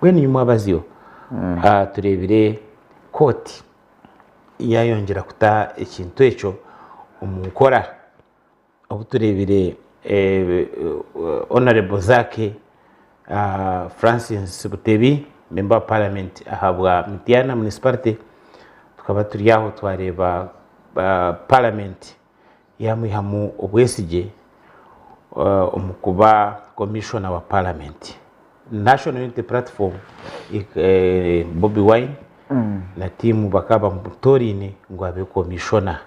bwene nyuma abazio turebire koti yayongera kuta ikintu echo umukora aho turebire honorable zake Francis Butebi member of parliament ahabwa Mitiana municipality tukaba turi aho twareba parliament yamuhamu obwesije umukuba commissioner wa parliament National Unity Platform Bobby Wine na timu bakaba mbutorine ngo abe commissioner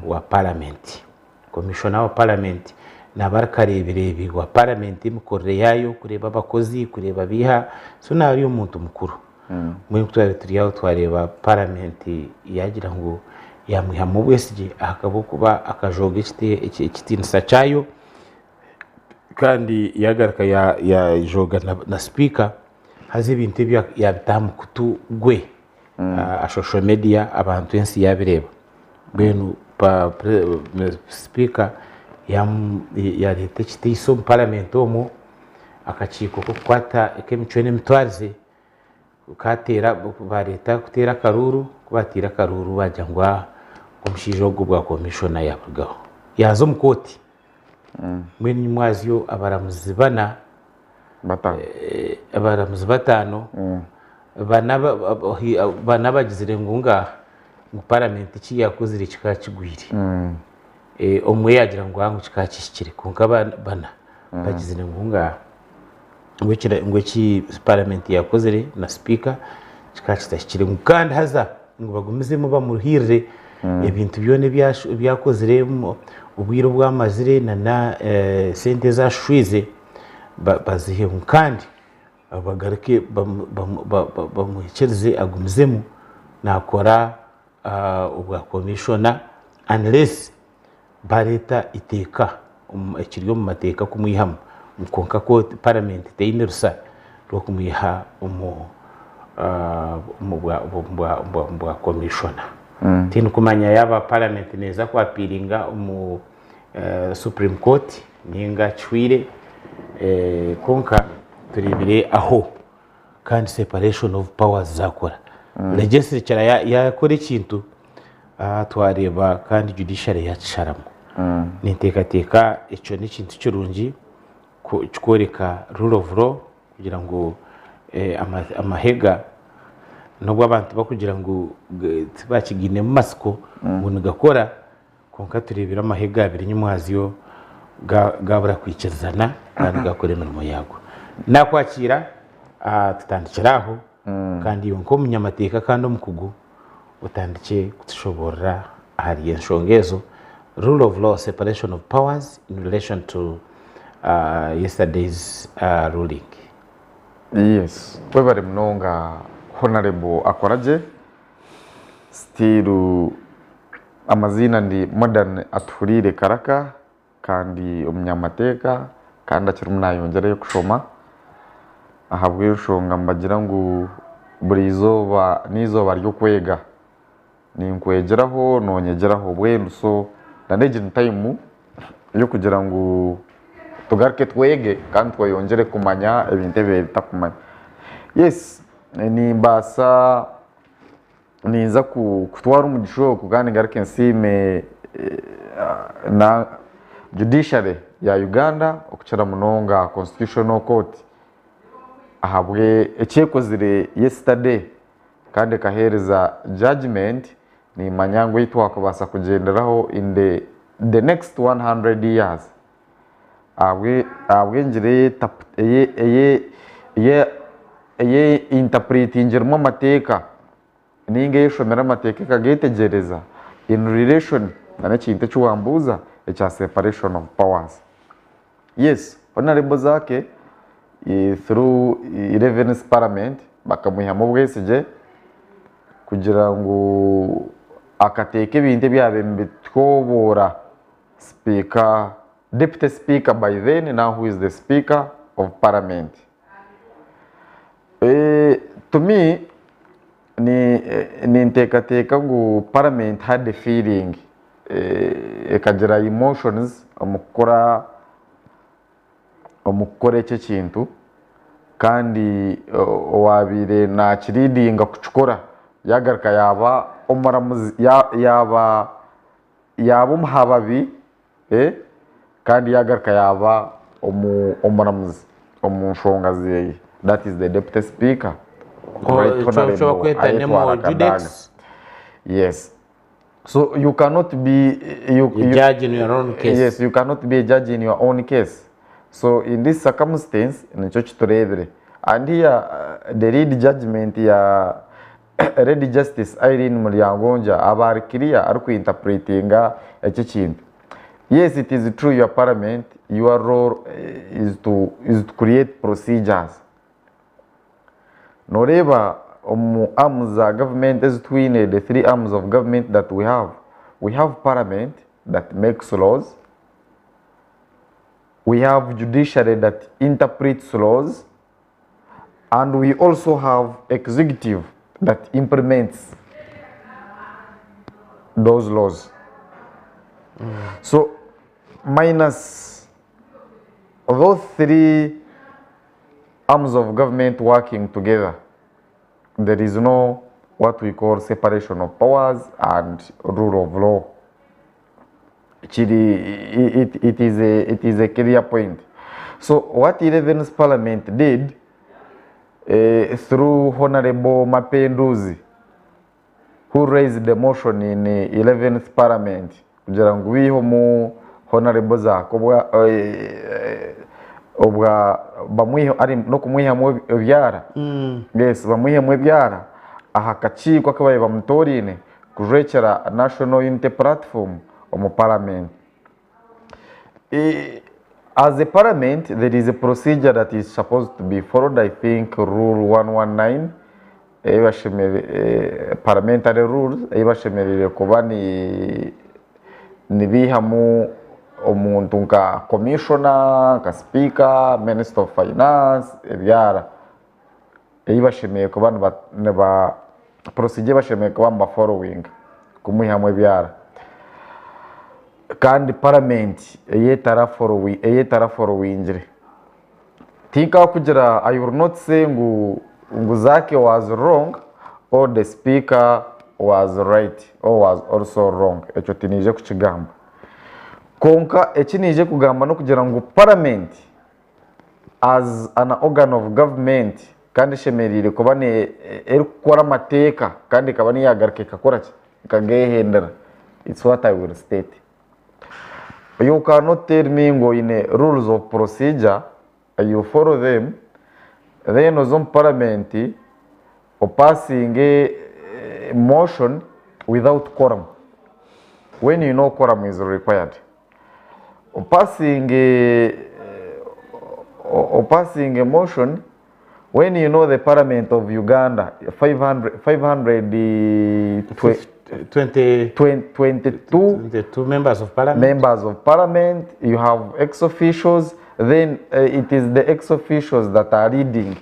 wa parliament. Commissioner wa parliament na barakareberebi wa parliament mukorere yayo kureba abakozi kureba biha so nari umuntu mukuru muri twari turi yaho twareba parliament yagira ngo yamwiha mu bwesije akabo kuba akajoga ikitinisa cyayo kandi yagaraka ya joga na speaker hazi ibintu yabitamu kutu gwe social media abantu ensi yabireba benu speaker ya leta kitiso parliament omo akachiko ko kwata ekemichwene mitwarze ukatera bareta kutera karuru kubatira karuru bajangwa komushijo gubwa commissioner yavugaho yazo mukoti mweni mwazyo abaramuzibana batano bana bagizire ngunga mu parliament ki yakozire kikakigwire omwe yagira ngo hangu kikakishikire kunka bana bagizire ngunga ngweki parliament yakozire na speaker kikakitashikire kandi haza ngo bagumizemo bamuhirire ibintu byone byakozire ubwiro bw'amazire na sente za shwize bazihe kandi abagaruke bamuhekerize agumizemo nakora ubwa commissioner unless bareta iteka ekiryo mu mateka kumwihamu mukonka ko parliament teine rusa rwo kumwiha bwa commissioner tinu kumanya yaba parliament neza kwa piringa Supreme Court ninga chwire konka turibire aho kandi separation of powers zakora legislature yakora ikintu twareba kandi judiciary yacisharamo nintekateka ico ni ikintu cyurungi kukoreka rule of law kugira ngo amahega nubwo abantu bakugira ngo bakigine mu masiko ngo gakora konka turebera amahega abiri nyumwaziyo gabura kwikizana kandi gakore imirimo yago nakwakira tutandikiraho kandi yonko munyamateka kandi omukugu utandike kutushobora hari enshongezo rule of law separation of powers in relation to yesterday's ruling. Yes, kwebare mnonga Honorable Akoragye still amazina ndi modern atfurire karaka kandi umunyamateka kandi akiri umunayongera yo kushoma ahabwe ushonga mbagira ngo buri izoba nizoba ryo kwega ni nkwegeraho nonyegeraho bwendo so ndanegira time yo kugira ngo tugaruke twege kandi twayongere kumanya ibintu bitakumanya. Yes, ni mbasa niza kutwara umugisho kugani garuke nsime na judiciary ya Uganda okuchera munonga constitutional court ahabwe ekyekozire yesterday kandi kahereza judgment ni manyango yitwa akabasa kugenderaho in the next 100 years abwe ngire eye interpreting mu mateka ninge yeshomera amateka kagetegereza in relation na kintu cyuwambuza echa separation of powers. Yes, honorable zake through 11th parliament bakamuha mu bwesije kugira ngo akateke ibintu byabe mbitwobora speaker deputy speaker by then now who is the speaker of parliament. To me ni ntekateka ngo parliament had the feeling ekagira emotions omukora cyo kintu kandi wabire na kiridinga kuchukora yagarka yaba omaramuzi yaba umuhababi kandi yagarka yaba omaramuzi omunshonga zeye. That is the deputy speaker. Yes. So you cannot be judge in your own case. Yes, you cannot be a judge in your own case. So in this circumstance, and here the read judgment ya read justice Irene Mulyangonja abari clear ari interpretinga eki kintu. Yes, it is true your parliament, your role is to create procedures. Noreba arms of government is between the three arms of government that we have. We have parliament that makes laws. We have judiciary that interprets laws. And we also have executive that implements those laws. So minus those three arms of government working together, there is no what we call separation of powers and rule of law. It is a clear point. So what 11th Parliament did through Honorable Mapenduzi, who raised the motion in 11th Parliament, kugira ngo wiho Honorable Zakobwa obwa bamwiho ari no kumwiha mu byara. Yes, bamwiha mu byara aha kachiko akabaye bamutorine kurekera National Unity Platform omu Parliament. As a parliament, there is a procedure that is supposed to be followed. I think Rule 119, parliamentary rules, ibashemerere kuba nibihamu omuntu nka commissioner, nka speaker, minister of finance, ebyara. Ibashemeye kuba ba procedure bashemeye kuba following kumuhihamu ebyara. Kandi parliament eyetara following. Tinka kugira, I will not say Nguzake was wrong or the speaker was right or was also wrong. Echo tinije kuchigamba. Konka echinije kugamba no kugira ngo parliament as an organ of government kandi shemerire kuba ne erikora amateka kandi kabani yagarike kakora kagehendera. It's what I will state. You cannot tell me in rules of procedure, you follow them, then on parliament or passing a motion without quorum. When you know quorum is required. Or passing a motion when you know the parliament of Uganda 22 members of parliament, you have ex-officials, then it is the ex-officials that are leading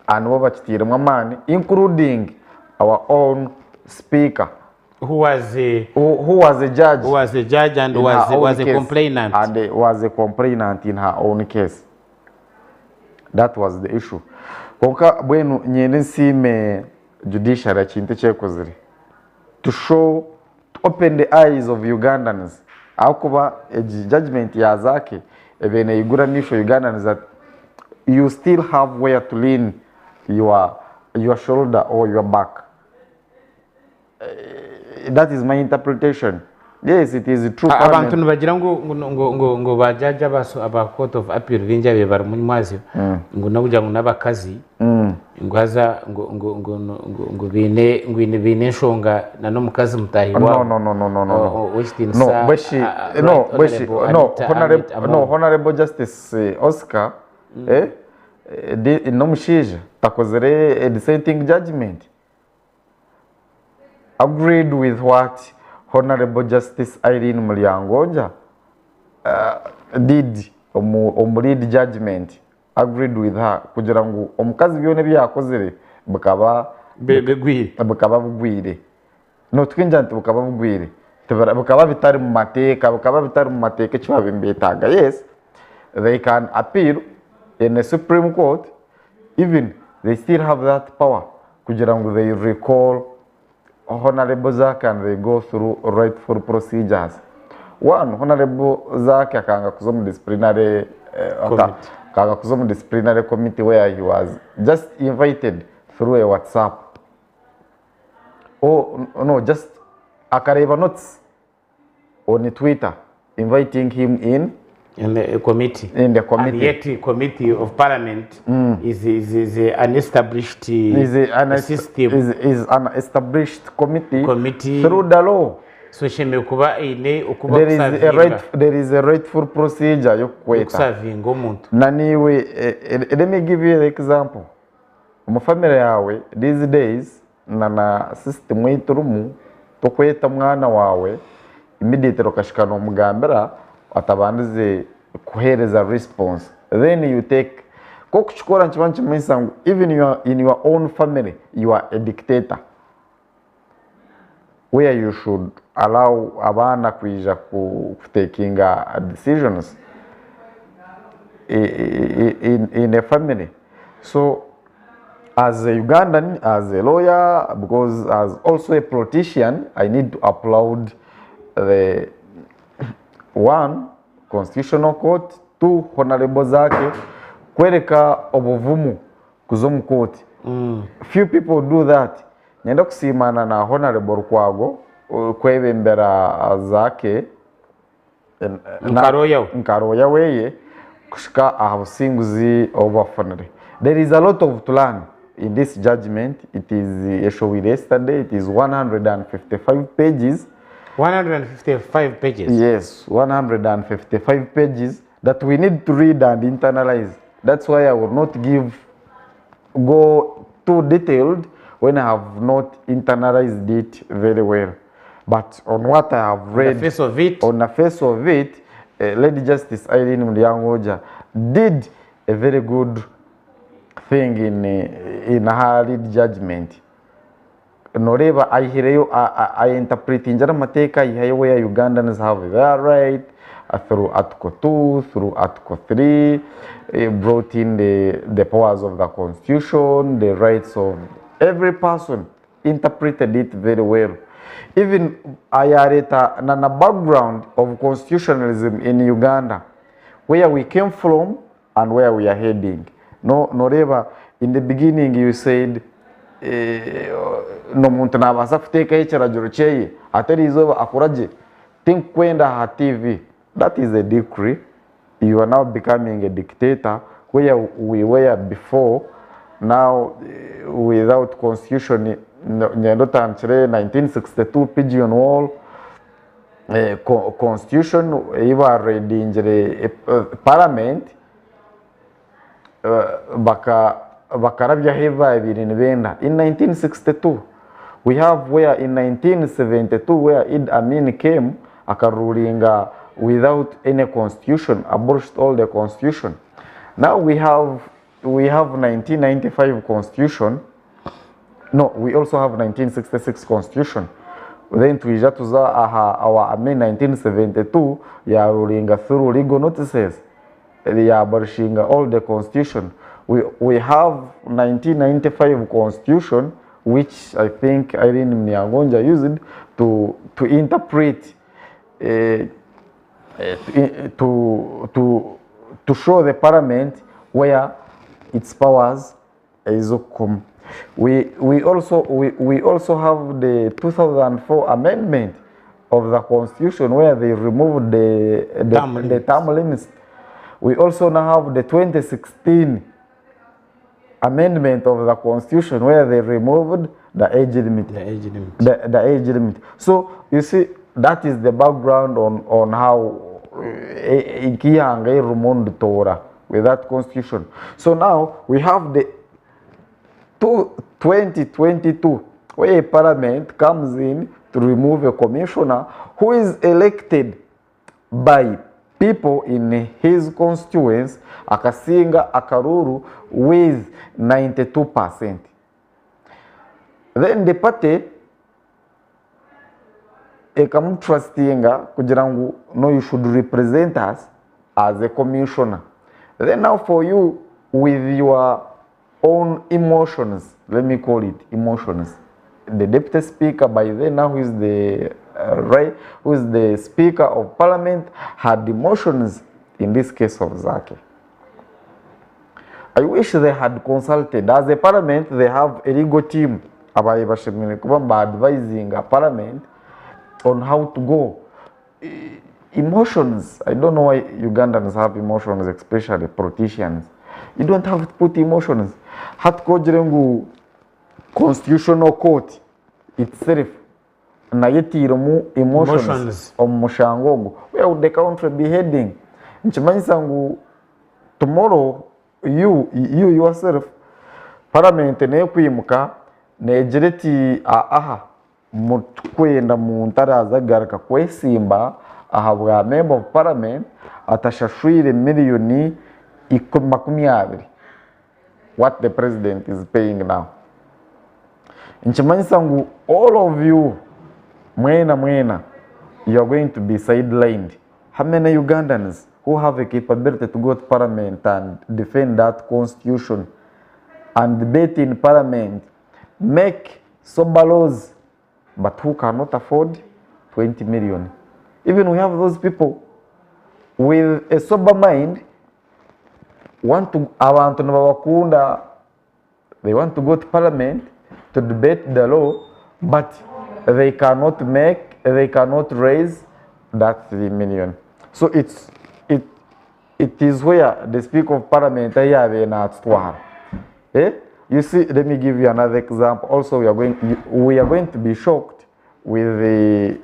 and including our own speaker who was a judge and was a complainant in her own case. That was the issue. Konka bwenu nyene nsime judiciary kintu cyekozere to show, to open the eyes of Ugandans. Akuba judgment ya zake ebene igura nisho Ugandans that you still have where to lean your shoulder or your back. That is my interpretation. Yes, it is true. Abantu nibagira ngo bajaja aba court of appeal binja bebara muri mwazi ngo nabuja ngo nabakazi ngo haza ngo bine shonga na no mukazi mutahi wa Honorable Justice Oscar no mushije takozere a dissenting judgment agreed with what Honorable Justice Irene Mulyangonja did lead judgment, agreed with her kugira ngo omukazi byone byakozere bukaba bugwire no twinja nti bukaba bugwire bukaba bitari mu mateka kibabe mbetaga. Yes, they can appeal in the Supreme Court, even they still have that power. Kugira ngo they recall Honorable Zak and they go through rightful procedures. One, Honorable Zak akanga kuzomu disciplinary disciplinary committee where he was just invited through a WhatsApp. Oh no, just akareba notes on Twitter inviting him in the committee. And yet the committee of parliament is an established system. Is an established committee through the law. So there is a rightful procedure yokukweta. Naniwe, let me give you the example. Mu family yawe these days na system yiturumu tokweta mwana wawe immediately okashikana omugambira atabandize kuhereza response, then you take kokuchikora nchibanchi mwisangu, even in your own family you are a dictator where you should allow abana kuija taking decisions in a family. So as a Ugandan, as a lawyer, because as also a politician, I need to applaud the one, Constitutional Court, two, Honorable Zake, kwereka obuvumu kuzomu court. Few people do that. Nyenda kusimana na Honorable Kwago, kwebembera Zake, nkaroya weye, kushika ahabusinguzi obufanire. There is a lot of to learn in this judgment. It is issued yesterday. It is 155 pages. 155 pages? Yes, 155 pages that we need to read and internalize. That's why I will not go too detailed when I have not internalized it very well. But on what I have read, on the face of it, Lady Justice Irene Mliangoja did a very good thing in her lead judgment. Noreva I interpret in Jaramateka where Ugandans have their right through Article 2, through Article 3, brought in the powers of the Constitution, the rights of every person, interpreted it very well. Even Ayareta Nana background of constitutionalism in Uganda, where we came from and where we are heading. Noreva, in the beginning you said no muntu nabasa kuteka ekiragiro kyeye atari izoba Akoragye tinkwenda ha TV. That is a decree. You are now becoming a dictator where we were before. Now without constitution, nyendo tamchire 1962 pigeon wall constitution iba reading parliament bakarabya heva ibintu benda. In 1962 we have where in 1972 where Idi Amin came akarulinga without any constitution, abolished all the constitution. Now we have 1995 constitution. No, we also have 1966 constitution. Then tuija tuza our Amin 1972 ya rulinga through legal notices. They are abolishing all the constitution. We have 1995 constitution, which I think Irene Mniangonja used to interpret, to show the parliament where its powers is come. We also have the 2004 amendment of the constitution where they removed the term limits. We also now have the 2016 amendment of the constitution where they removed the age limit. The age limit. So you see, that is the background on how Ikihanga removed Torah with that constitution. So now we have the 2022 where a parliament comes in to remove a commissioner who is elected by people in his constituents, akasinga akaruru with 92%. Then the party trustinga kujirangu no, you should represent us as a commissioner. Then now for you with your own emotions, let me call it emotions. The deputy speaker by then now who is the speaker of parliament had emotions in this case of Zaki. I wish they had consulted. As a parliament, they have a legal team advising a parliament on how to go. Emotions, I don't know why Ugandans have emotions, especially politicians. You don't have to put emotions. Hatkojirengu constitutional court itself nayetiramu emotions omushangogo. Where would the country be heading? Nchimanyisangu tomorrow you yourself parliament ne kwimuka nejereti aha mukwenda mu ntaraza garaka kwesimba ahabwa member of parliament atashashwire miliyoni 20 what the president is paying now. Nchimanyisangu all of you mwena you are going to be sidelined. How many Ugandans who have a capability to go to parliament and defend that constitution and debate in parliament, make sober laws, but who cannot afford 20 million? Even we have those people with a sober mind want to they want to go to parliament to debate the law, but they cannot raise that 3 million. So it is where the speaker of parliament you see, let me give you another example. Also, we are going to be shocked with the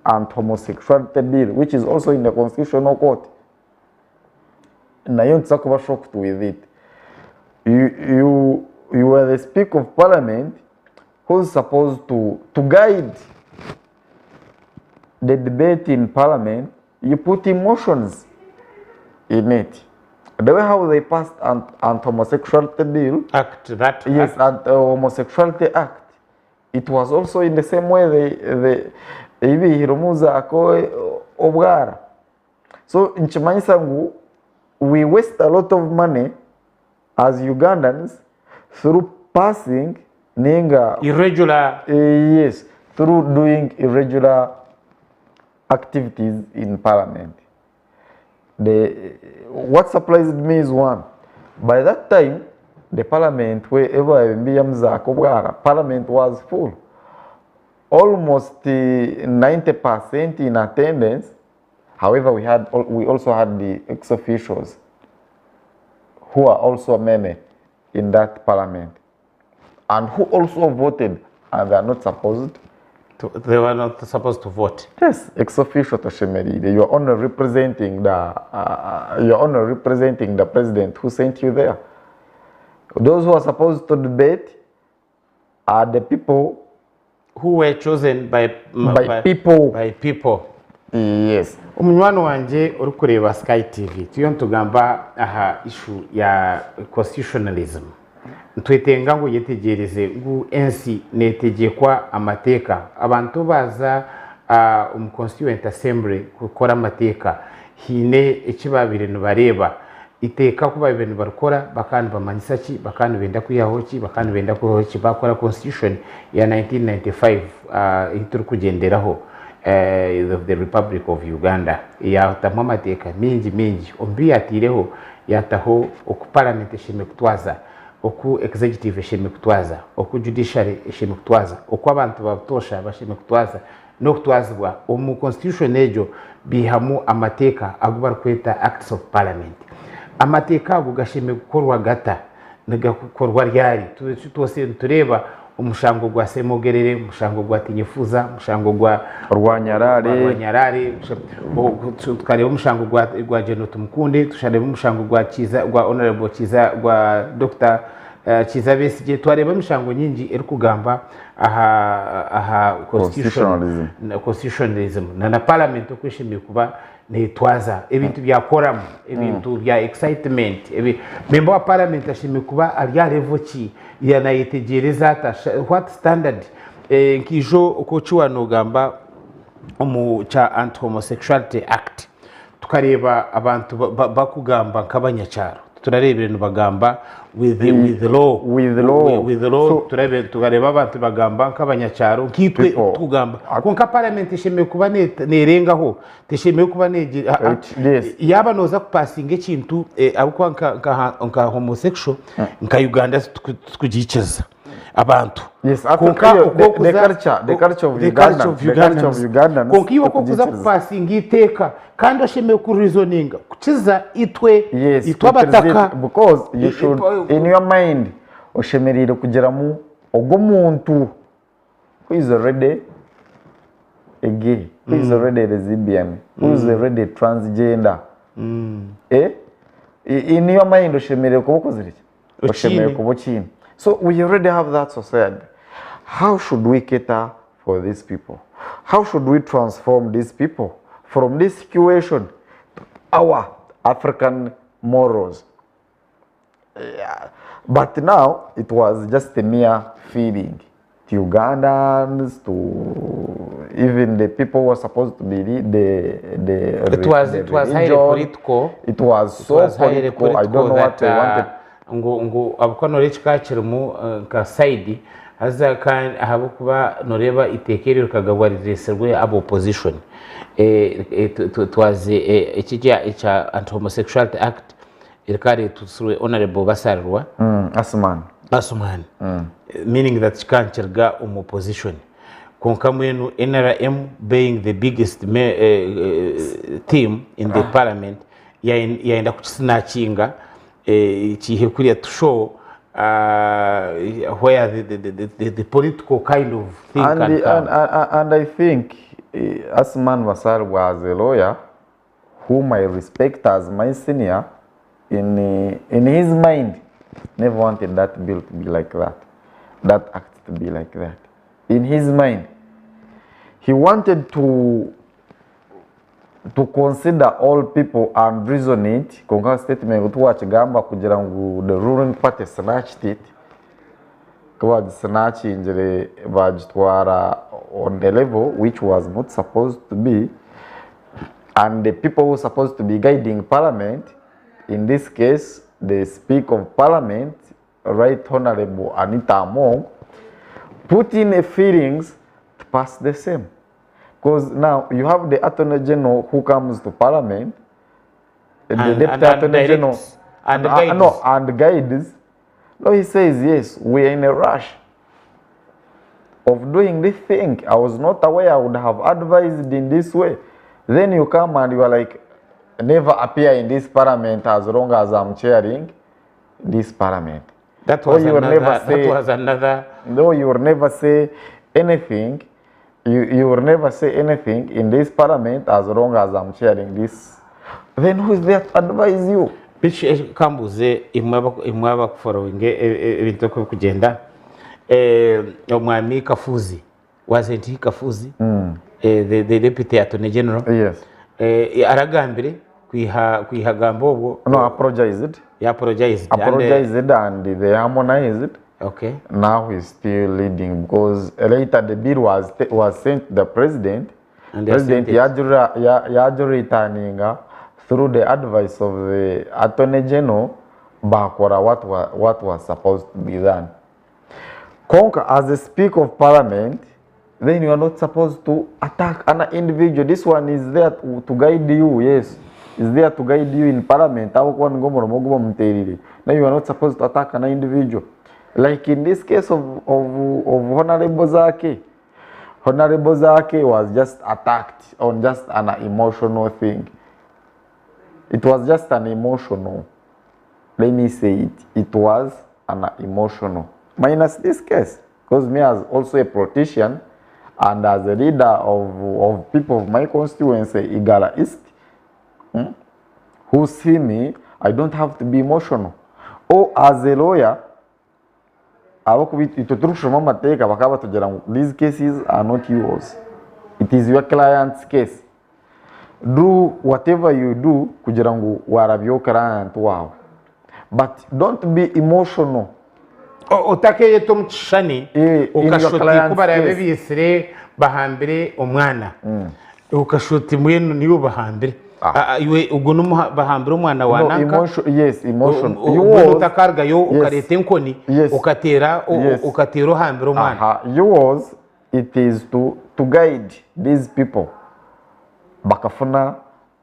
anti-homosexuality bill, which is also in the constitutional court. And I don't talk about shocked with it. You are the speaker of parliament who's supposed to guide the debate in parliament. You put emotions in it. The way how they passed anti-homosexuality bill act, that yes, anti-homosexuality act, it was also in the same way they hirumuza ako obwara. So nchimanyisangu we waste a lot of money as Ugandans through passing irregular yes, through doing irregular activities in parliament. What surprised me is one, by that time the parliament wherever parliament was full, almost 90% in attendance. However, we also had the ex-officials who are also many in that parliament and who also voted, and they are not supposed to, they were not supposed to vote. Yes, ex-officio Toshemeride. You are only representing the president who sent you there. Those who are supposed to debate are the people who were chosen by people. By people. Yes. Omunywano wanje uri kureba Sky TV tuyo ntugamba aha issue ya constitutionalism. Ntwetenga ngo yetegereze ngo ensi netegekwa amateka abantu baza constituent assembly gukora amateka hine ekibabire nubareba iteka kuba ibintu barukora bakandi bamanyisa ki bakandi benda kuyahoki bakandi benda kuhoki bakora constitution ya 1995 ituru kugenderaho of the Republic of Uganda yatamwa amateka mingi ombi yatireho yataho oku parliament eshime kutwaza oku executive eshime kutwaza oku judiciary eshime kutwaza oku abantu batosha bashime kutwaza no kutwazwa omu constitution ejo bihamu amateka agubar kweta acts of parliament. Amateka ago gashime gukorwa gata nagakorwa ryari twose tureba umushango gwa Semogerere, umushango gwa Tinyifuza, umushango gwa Rwanyarare, tukareba umushango gwa Jeno Tumukunde, tushareba umushango gwa Kiza, gwa Honorable Kiza, gwa Dr. Kiza Besigye, twareba umushango nyingi eri kugamba aha constitutionalism na parliament okwishimiye kuba netwaza ebintu byakoramu ebintu bya excitement member wa parliament ashimye kuba ali level ki yanayetegereza ata what standard nkijo okochiwa no gamba omu cha anti homosexuality act tukareba abantu bakugamba nk'abanyacharo turareba ibintu bagamba with the law tukareba abantu bagamba nk'abanyacyaro nkitwe tugamba konka parliament ishemeye kuba nerengaho tishemeye kuba negira yaba noza kupasinga ikintu abo nka homosexual nka Uganda tukugikeza abantu konka the culture of Uganda konka iyo kuza kupasinga iteka kandi ashemeye ku reasoning kukiza itwe abataka because you should in your mind oshemerire kugera mu ogo muntu who is already a gay, who is already a lesbian, who is already transgender. In your mind oshemerire kubokozire oshemerire kubokina. So we already have that society. How should we cater for these people? How should we transform these people from this situation to our African morals? But now it was just a mere feeling to Ugandans, to even the people who were supposed to be it was highly political. It was so political. I don't know what they wanted. ngo abakono rich culture mu ka side haza kan habo kuba noreba itekerero kagabwarireserwe abo opposition it was a anti-homosexuality act irikari through honorable Basarwa Asuman meaning that kancherga opposition konkamwenu NRM being the biggest team in the parliament yaenda kuchinachinga chihe kuriya to show where the political kind of thing can come. And I think Asuman Basar was a lawyer whom I respect as my senior. In his mind, never wanted that bill to be like that, that act to be like that. In his mind, he wanted to consider all people and reason it. Konga statement utuwa chigamba kugira ngu the ruling party snatched it. Kwa snatch injire bajitwara on the level which was not supposed to be, and the people who were supposed to be guiding parliament, in this case the Speaker of Parliament, Right Honorable Anita Among, put in a feelings to pass the same. Because now you have the Attorney General who comes to Parliament, the Deputy Attorney General, and guides. No, he says, yes, we are in a rush of doing this thing. I was not aware I would have advised in this way. Then you come and you are like, never appear in this Parliament as long as I'm chairing this Parliament. That was another. No, you will never say anything. You will never say anything in this Parliament as long as I'm chairing this. Then who is there to advise you? Which kambuze imwaba following ibintu ko kugenda omwami Kafuzi, wasn't he Kafuzi? The Deputy Attorney General. Yes. Aragambire kwihagambo obwo. No, apologized. He apologized. And they harmonized. Okay. Now he's still leading because later the bill was sent to the president. And the president returning through the advice of the Attorney General bakora what was supposed to be done. Konka, as a Speaker of Parliament, then you are not supposed to attack an individual. This one is there to guide you, yes. Is there to guide you in Parliament. Now you are not supposed to attack an individual. Like in this case of Honorable Zaki. Honorable Zaki was just attacked on just an emotional thing. It was just an emotional. Let me say it. It was an emotional. Minus this case. Because me as also a politician and as a leader of people of my constituency, Igala East, who see me, I don't have to be emotional. Or as a lawyer, these cases are not yours. It is your client's case. Do whatever you do kujirangu warabyo client wow. But don't be emotional. Otakeye tomchani ukashuti kubara bebisire bahambire omwana. Ukashuti mwenu niyo bahambire. iwe uguno bahambira umwana wa nanka emotion, yes, emotion. Uguno utakarga yo ukareta enkoni ukatera hambira umwana. Yours, it is to guide these people bakafuna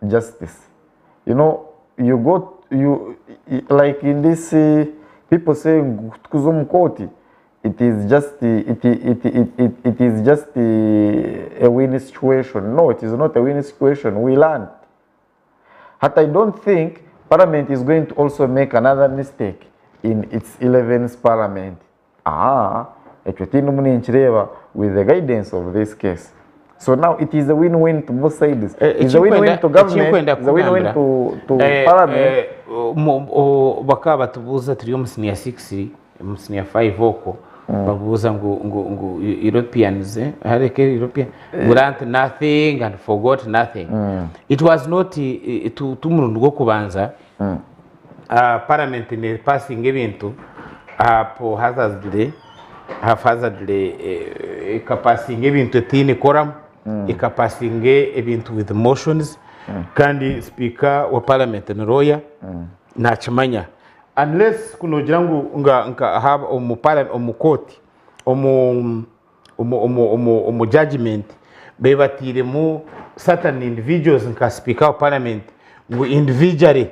justice. You know, like in this people saying kuzumkoti, it is just a win situation. No, it is not a win situation. We learned. But I don't think Parliament is going to also make another mistake in its 11th Parliament. With the guidance of this case. So now it is a win-win to both sides. It's a win-win to government, it's a win-win to Parliament. Bakaba tubuza turi mu senior 6 mu senior 5 oko babuza ngo Europeans hareke European grant nothing and forgot nothing. It was not to murundo go kubanza Parliament ne passing ebintu po haphazardly ikapassing ebintu tini quorum ikapassing ebintu with motions kandi speaker wa Parliament ni lawyer nachimanya unless kunogira ngo nga haba omukoti judgment bebatire mu certain individuals nka speaker wa Parliament ngo individually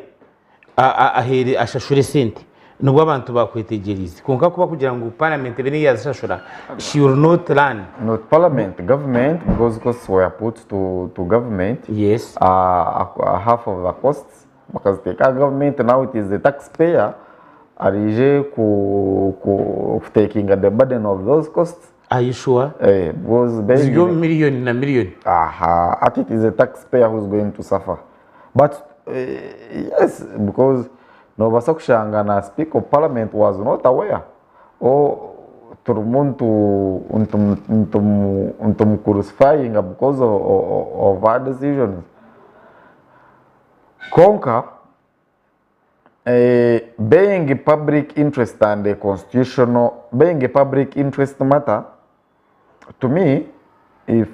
ahere ashashure sente nubwo abantu bakwetegereza konka kuba kugira ngo Parliament bene yazashura she will not run not Parliament, government, because costs were put to government. Yes, half of the costs because the government now it is the taxpayer arije taking the burden of those costs. Are you sure? Because million. At it is the taxpayer who's going to suffer. But yes, because Nobasa kushanga na Speaker of Parliament was not aware. Turmuntu untum crucifying because of our decisions. Konka, being a public interest and a constitutional, being a public interest matter, to me, if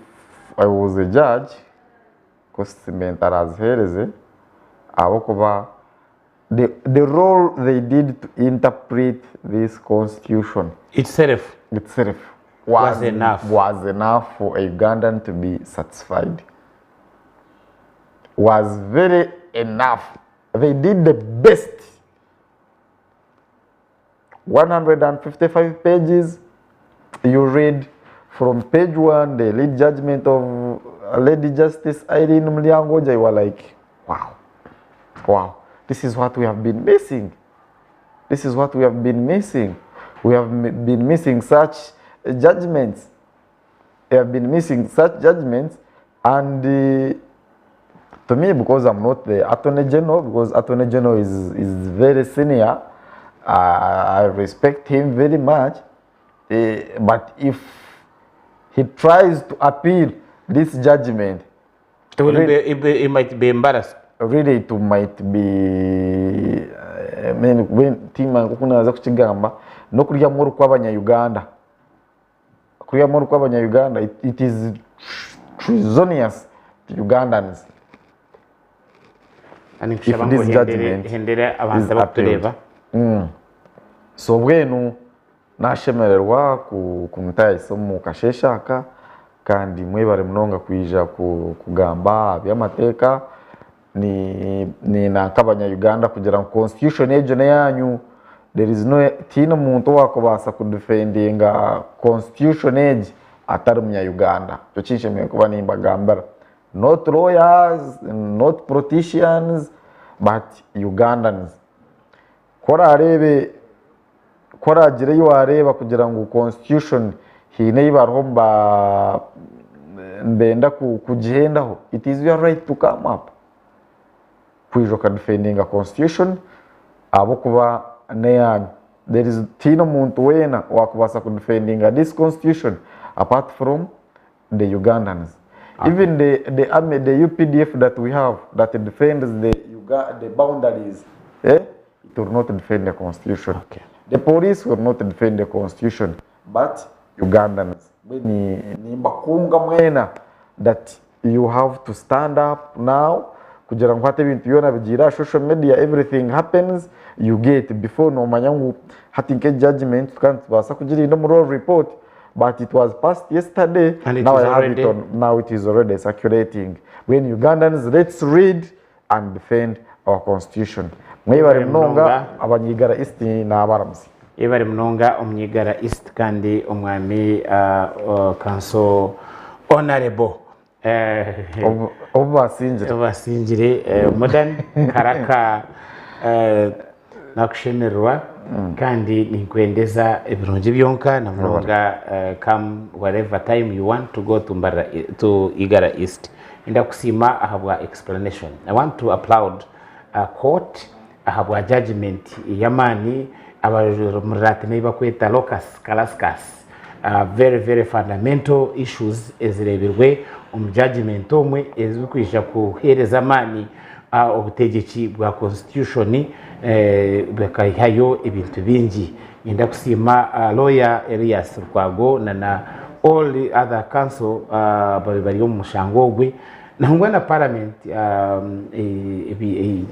I was a judge, the role they did to interpret this constitution itself was enough for a Ugandan to be satisfied. Was very enough. They did the best. 155 pages. You read from page 1 the lead judgment of Lady Justice Irene Mliangoja. You were like, wow. This is what we have been missing. We have been missing such judgments. And to me, because I'm not the Attorney General, because Attorney General is very senior, I respect him very much. But if he tries to appeal this judgment, it might be embarrassed. Really, it might be when team kunaza kuchigamba no kurya muri kw'abanya Uganda. It is treasonous to Ugandans. And if this judgment is appealed. So bwenu nashemererwa kumutaye isomo kasheshaka kandi mwebare mnonga kwija kugamba byamateka ni nakabanya Uganda kugira ngo constitution ejo yanyu there is no tina muntu wakobasa kudefendinga constitution age atari munya Uganda cyo cyishimiye kuba nimba gambara not lawyers, not politicians, but Ugandans. Koragire yo areba kugira ngo constitution hine ibaromba mbenda kujihendaho. It is your right to come up. Kwijoka defending a constitution abo kuba neyanyu. There is tino muntu wena wakubasa defending this constitution apart from the Ugandans. Okay. Even the army, the UPDF that we have that defends the boundaries, it will not defend the constitution. Okay. The police will not defend the constitution, but Ugandans. Ni bakunga mwena that you have to stand up now kugira ngo hate ibintu byona bigira social media everything happens you get before no manyangu hatinke judgment kandi tubasa kugira ino muri report but it was passed yesterday and now I have it on now it is already circulating when Ugandans let's read and defend our constitution mwibare mnonga abanyigara east na abaramusi ibare mnonga omnyigara east kandi omwami council honorable obasinjire modern karaka nakushemerwa kandi ninkwendeza ebirungi byonka na mnonga come whatever time you want to go to Igara East ndakusima ahabwa explanation. I want to applaud court ahabwa judgment yamani abamurati niba kweta locus kalaskas very fundamental issues ezirebirwe judgment omwe ezikwisha kuhereza amani obutegetsi bwa constitution bwakahayo ibintu bingi ndakusima lawyer Elias Rukwago na all the other council bari mu mushango ogwe nangwa na parliament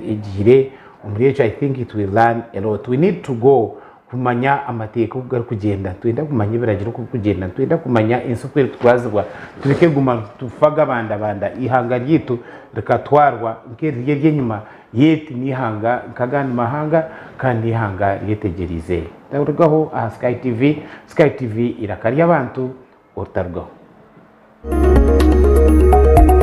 ejire umuriyecho. I think it will learn a lot. We need to go kumanya amateka ubwo kugenda twenda kumanya ibiragira uko kugenda twenda kumanya insukwe twazwa tureke guma tufaga banda ihanga ryitu rikatwarwa nk'irye ry'inyuma yeti nihanga kagani mahanga kandi ihanga ryetegerize ndarugaho Sky TV irakari abantu otargaho.